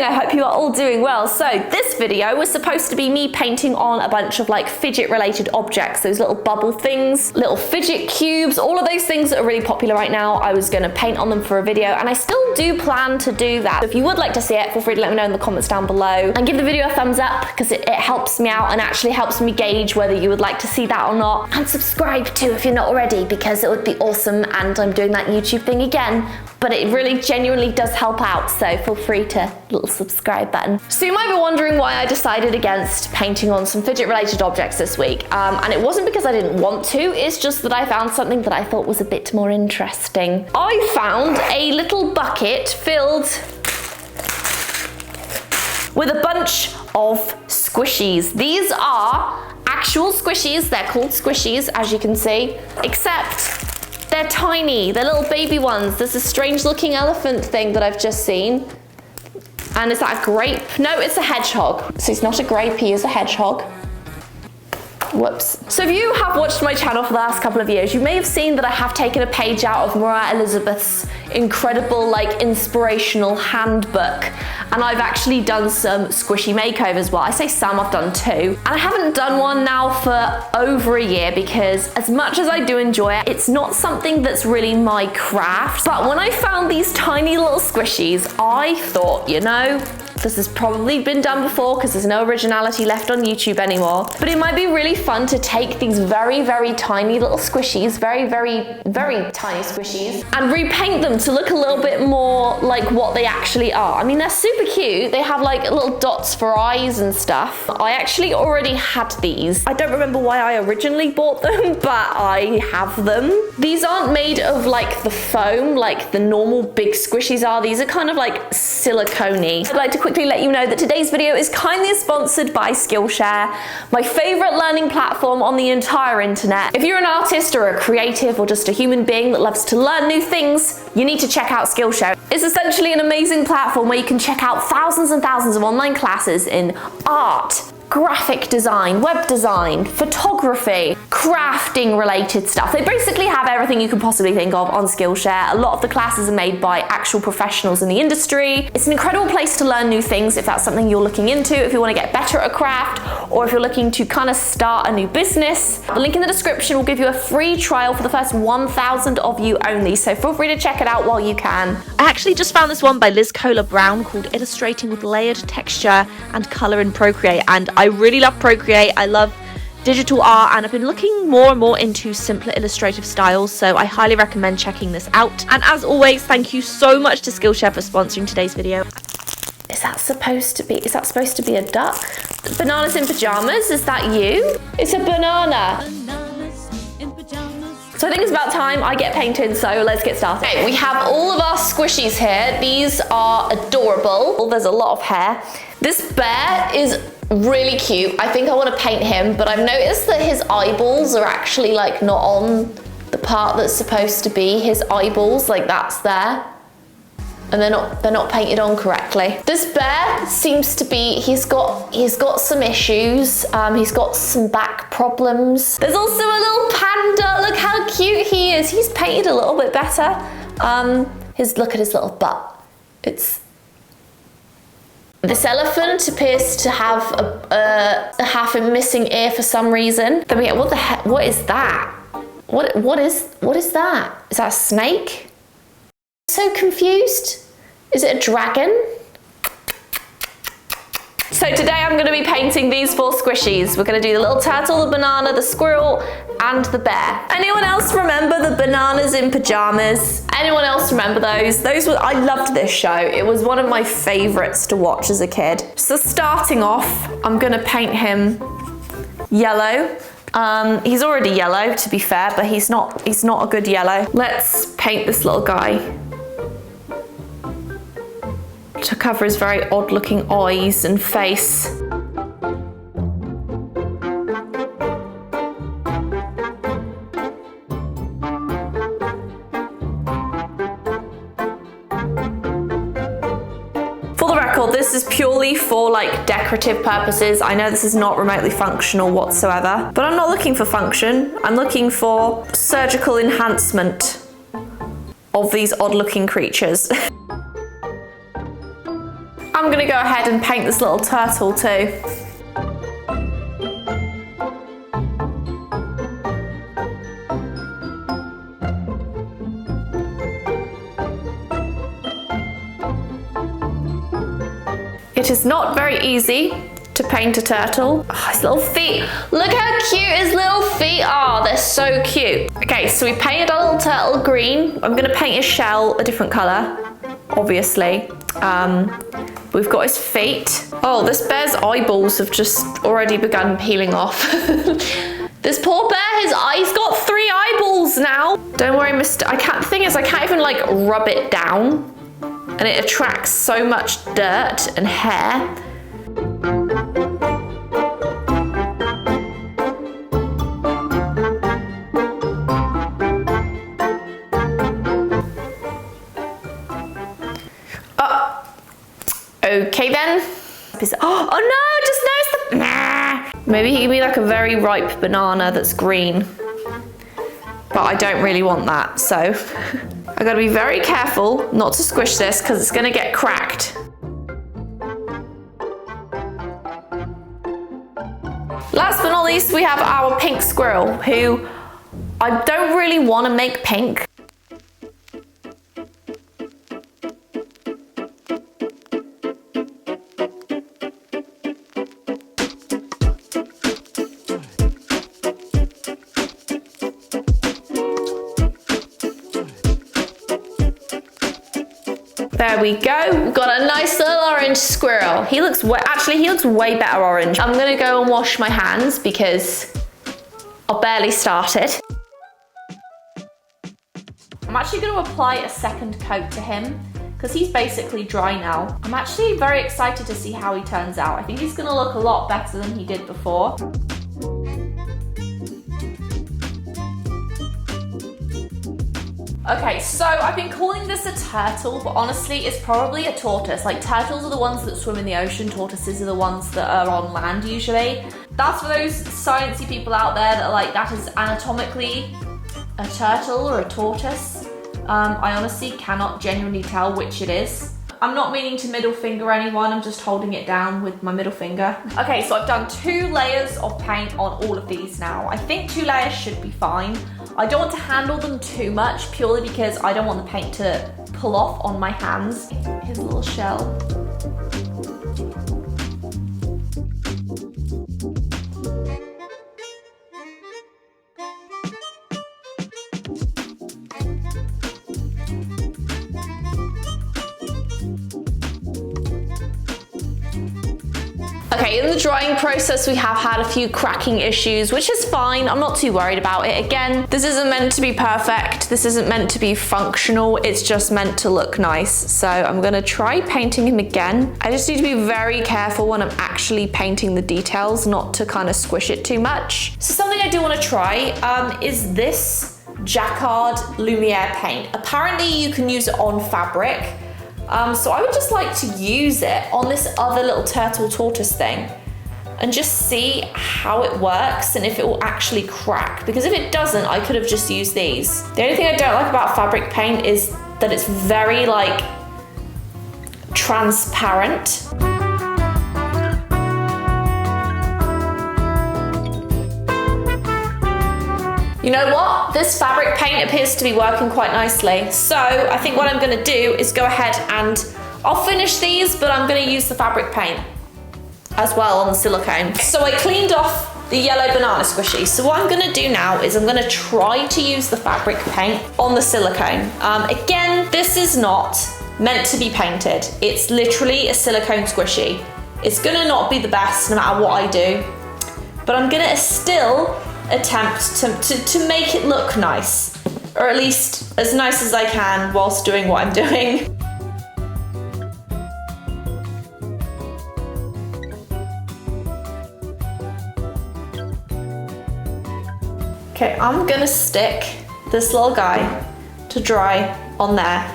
morning, I hope you are all doing well. So this video was supposed to be me painting on a bunch of like fidget related objects, those little bubble things, little fidget cubes, all of those things that are really popular right now. I was gonna paint on them for a video, and I still do plan to do that. So if you would like to see it, feel free to let me know in the comments down below, and give the video a thumbs up because it helps me out and actually helps me gauge whether you would like to see that or not. And subscribe too if you're not already, because it would be awesome. And I'm doing that YouTube thing again, but it really genuinely does help out, so feel free to little subscribe button. So you might be wondering why I decided against painting on some fidget related objects this week, and it wasn't because I didn't want to, it's just that I found something that I thought was a bit more interesting. I found a little bucket filled with a bunch of squishies. These are actual squishies, they're called squishies as you can see, except they're tiny, they're little baby ones. There's a strange looking elephant thing that I've just seen. And is that a grape? No, it's a hedgehog. So he's not a grape, he is a hedgehog. Whoops. So if you have watched my channel for the last couple of years, you may have seen that I have taken a page out of Moriah Elizabeth's incredible, like, inspirational handbook. And I've actually done some squishy makeovers. Well, I say some, I've done two. And I haven't done one now for over a year because as much as I do enjoy it, it's not something that's really my craft. But when I found these tiny little squishies, I thought, you know, this has probably been done before because there's no originality left on YouTube anymore. But it might be really fun to take these very, very tiny little squishies, very, very, very tiny squishies, and repaint them to look a little bit more like what they actually are. I mean, they're super cute. They have like little dots for eyes and stuff. I actually already had these. I don't remember why I originally bought them, but I have them. These aren't made of like the foam, like the normal big squishies are. These are kind of like silicone-y. I'd like to quickly let you know that today's video is kindly sponsored by Skillshare, my favorite learning platform on the entire internet. If you're an artist or a creative or just a human being that loves to learn new things, you need to check out Skillshare. It's essentially an amazing platform where you can check out thousands and thousands of online classes in art, graphic design, web design, photography, crafting related stuff. They basically have everything you could possibly think of on Skillshare. A lot of the classes are made by actual professionals in the industry. It's an incredible place to learn new things if that's something you're looking into, if you want to get better at a craft, or if you're looking to kind of start a new business. The link in the description will give you a free trial for the first 1,000 of you only, so feel free to check it out while you can. I actually just found this one by Liz Kohler Brown called Illustrating with Layered Texture and Color in Procreate, and I really love Procreate. I love digital art, and I've been looking more and more into simpler illustrative styles, so I highly recommend checking this out. And as always, thank you so much to Skillshare for sponsoring today's video. Is that supposed to be a duck? Bananas in pajamas, is that you? It's a banana. So I think it's about time I get painted, so let's get started. Okay, we have all of our squishies here. These are adorable. Oh, there's a lot of hair. This bear is really cute. I think I want to paint him, but I've noticed that his eyeballs are actually like not on the part that's supposed to be his eyeballs, like that's there. And they're not painted on correctly. This bear seems to be, he's got some issues. He's got some back problems. There's also a little panda. Look how cute he is. He's painted a little bit better. Look at his little butt. This elephant appears to have a half a missing ear for some reason. Then we get, what the heck? What is that? What is that? Is that a snake? So confused. Is it a dragon? So today I'm going to be painting these 4 squishies. We're going to do the little turtle, the banana, the squirrel, and the bear. Anyone else remember the bananas in pajamas? Anyone else remember those? I loved this show. It was one of my favorites to watch as a kid. So starting off, I'm going to paint him yellow. He's already yellow, to be fair, but he's not a good yellow. Let's paint this little guy to cover his very odd looking eyes and face. For the record, this is purely for like decorative purposes. I know this is not remotely functional whatsoever, but I'm not looking for function. I'm looking for surgical enhancement of these odd looking creatures. I'm gonna go ahead and paint this little turtle too. It is not very easy to paint a turtle. Oh, his little feet. Look how cute his little feet are. They're so cute. Okay, so we painted our little turtle green. I'm gonna paint his shell a different color, obviously. We've got his feet. Oh, this bear's eyeballs have just already begun peeling off. This poor bear, he's got 3 eyeballs now. Don't worry, mister. The thing is, I can't even like rub it down, and it attracts so much dirt and hair. Okay then. Oh no, just noticed the... Nah. Maybe he can be like a very ripe banana that's green. But I don't really want that, so I gotta be very careful not to squish this because it's gonna get cracked. Last but not least, we have our pink squirrel, who I don't really want to make pink. There we go. We've got a nice little orange squirrel. He looks way better orange. I'm gonna go and wash my hands because I barely started. I'm actually gonna apply a second coat to him because he's basically dry now. I'm actually very excited to see how he turns out. I think he's gonna look a lot better than he did before. Okay, so I've been calling this a turtle, but honestly it's probably a tortoise. Like, turtles are the ones that swim in the ocean, tortoises are the ones that are on land usually. That's for those sciencey people out there that are like, that is anatomically a turtle or a tortoise. I honestly cannot genuinely tell which it is. I'm not meaning to middle finger anyone, I'm just holding it down with my middle finger. Okay, so I've done 2 layers of paint on all of these now. I think 2 layers should be fine. I don't want to handle them too much, purely because I don't want the paint to pull off on my hands. His little shell. Okay, in the drying process, we have had a few cracking issues, which is fine. I'm not too worried about it. Again, this isn't meant to be perfect. This isn't meant to be functional. It's just meant to look nice. So I'm gonna try painting him again. I just need to be very careful when I'm actually painting the details, not to kind of squish it too much. So something I do want to try is this Jacquard Lumiere paint. Apparently you can use it on fabric. So I would just like to use it on this other little turtle tortoise thing and just see how it works and if it will actually crack. Because if it doesn't, I could have just used these. The only thing I don't like about fabric paint is that it's very like transparent. You know what? This fabric paint appears to be working quite nicely. So I think what I'm gonna do is go ahead and I'll finish these, but I'm gonna use the fabric paint as well on the silicone. So I cleaned off the yellow banana squishy. So what I'm gonna do now is I'm gonna try to use the fabric paint on the silicone. Again, this is not meant to be painted. It's literally a silicone squishy. It's gonna not be the best no matter what I do, but I'm gonna still attempt to make it look nice, or at least as nice as I can whilst doing what I'm doing. Okay, I'm gonna stick this little guy to dry on there.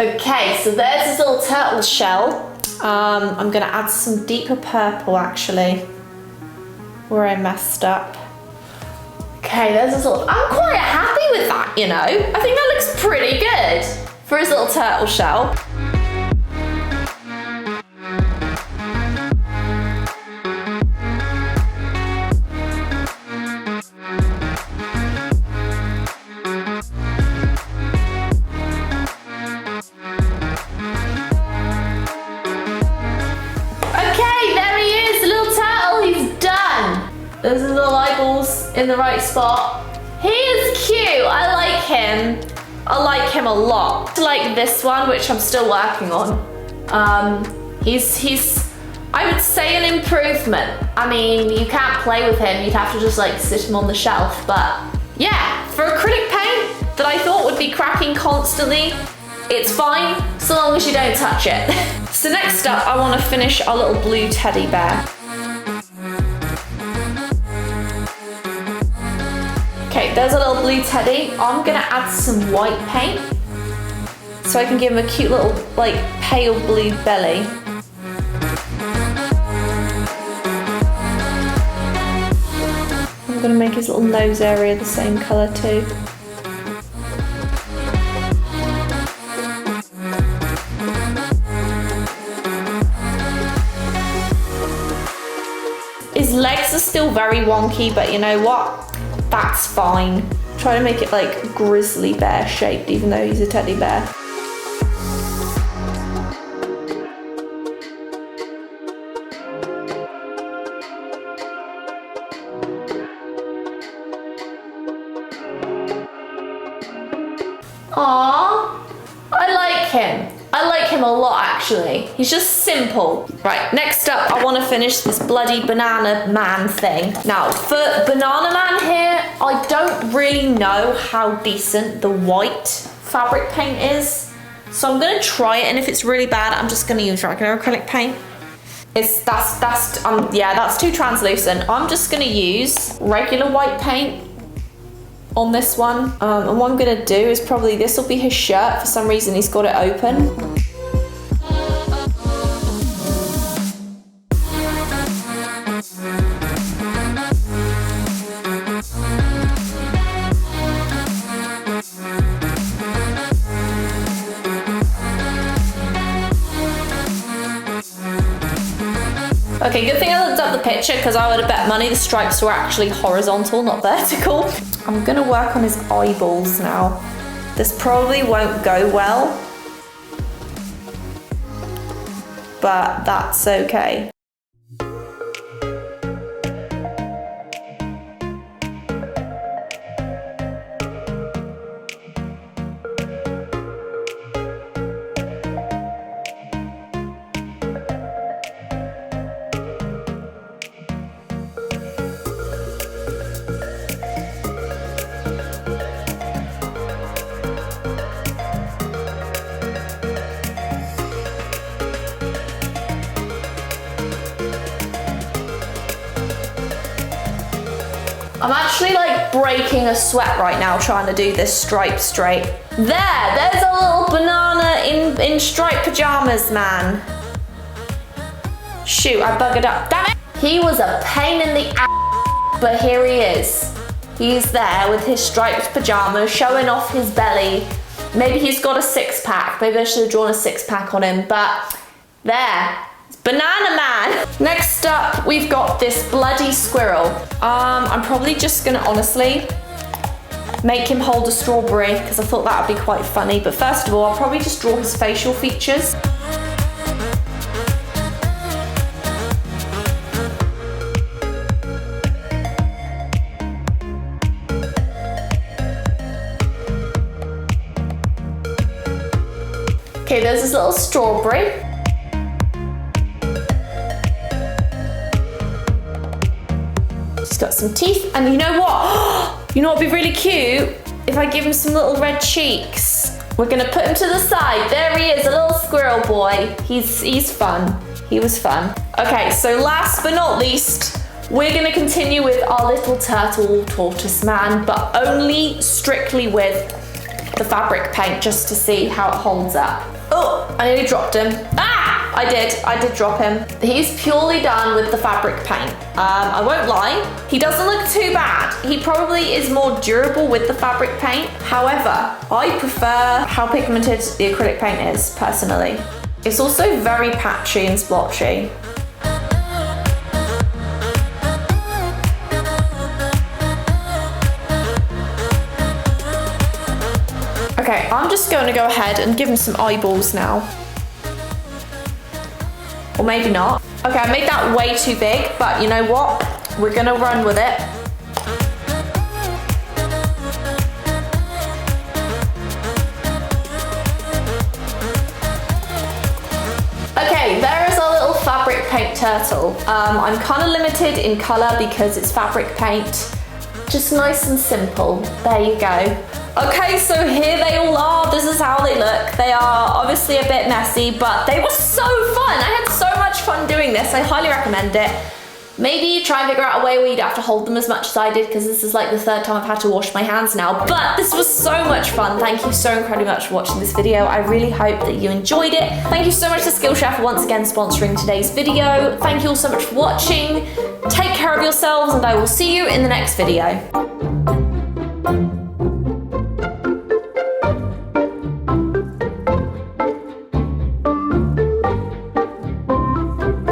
Okay, so there's his little turtle shell. I'm gonna add some deeper purple actually, where I messed up. Okay, there's his little, I'm quite happy with that, you know. I think that looks pretty good for his little turtle shell. There's his little eyeballs in the right spot. He is cute, I like him. I like him a lot. I like this one, which I'm still working on. He's, I would say, an improvement. I mean, you can't play with him, you'd have to just like sit him on the shelf, but yeah, for acrylic paint that I thought would be cracking constantly, it's fine, so long as you don't touch it. So next up, I want to finish our little blue teddy bear. Okay, there's a little blue teddy. I'm gonna add some white paint so I can give him a cute little, like, pale blue belly. I'm gonna make his little nose area the same colour too. His legs are still very wonky, but you know what? That's fine. Try to make it like grizzly bear shaped, even though he's a teddy bear. Aww, I like him. I like him a lot actually. He's just simple. Right, next up I want to finish this bloody banana man thing. Now for banana man here, I don't really know how decent the white fabric paint is. So I'm gonna try it, and if it's really bad, I'm just gonna use regular acrylic paint. That's too translucent. I'm just gonna use regular white paint on this one. And what I'm gonna do is probably, this will be his shirt. For some reason he's got it open. Okay, good thing I looked up the picture, because I would have bet money the stripes were actually horizontal, not vertical. I'm gonna work on his eyeballs now. This probably won't go well, but that's okay. I'm actually like breaking a sweat right now trying to do this stripe straight. There's a little banana in striped pajamas, man. Shoot, I buggered up. Damn it! He was a pain in the ass, but here he is. He's there with his striped pajamas, showing off his belly. Maybe he's got a six-pack. Maybe I should have drawn a six-pack on him, but there. Banana man. Next up, we've got this bloody squirrel. I'm probably just gonna honestly make him hold a strawberry, because I thought that would be quite funny. But first of all, I'll probably just draw his facial features. Okay, there's this little strawberry. He's got some teeth, and you know what? You know what would be really cute? If I give him some little red cheeks. We're gonna put him to the side. There he is, a little squirrel boy. He's fun. He was fun. Okay, so last but not least, we're gonna continue with our little turtle tortoise man, but only strictly with the fabric paint just to see how it holds up. Oh, I nearly dropped him. Ah, I did drop him. He's purely done with the fabric paint. I won't lie, he doesn't look too bad. He probably is more durable with the fabric paint. However, I prefer how pigmented the acrylic paint is, personally. It's also very patchy and splotchy. Okay, I'm just going to go ahead and give him some eyeballs now. Or maybe not. Okay, I made that way too big, but you know what? We're gonna run with it. Okay, there is our little fabric paint turtle. I'm kind of limited in color because it's fabric paint. Just nice and simple. There you go. Okay, so here they all are. This is how they look. They are obviously a bit messy, but they were so fun. I had so much fun doing this. I highly recommend it. Maybe try and figure out a way where you'd have to hold them as much as I did, because this is like the third time I've had to wash my hands now. But this was so much fun. Thank you so incredibly much for watching this video. I really hope that you enjoyed it. Thank you so much to Skillshare for once again sponsoring today's video. Thank you all so much for watching. Take care of yourselves, and I will see you in the next video.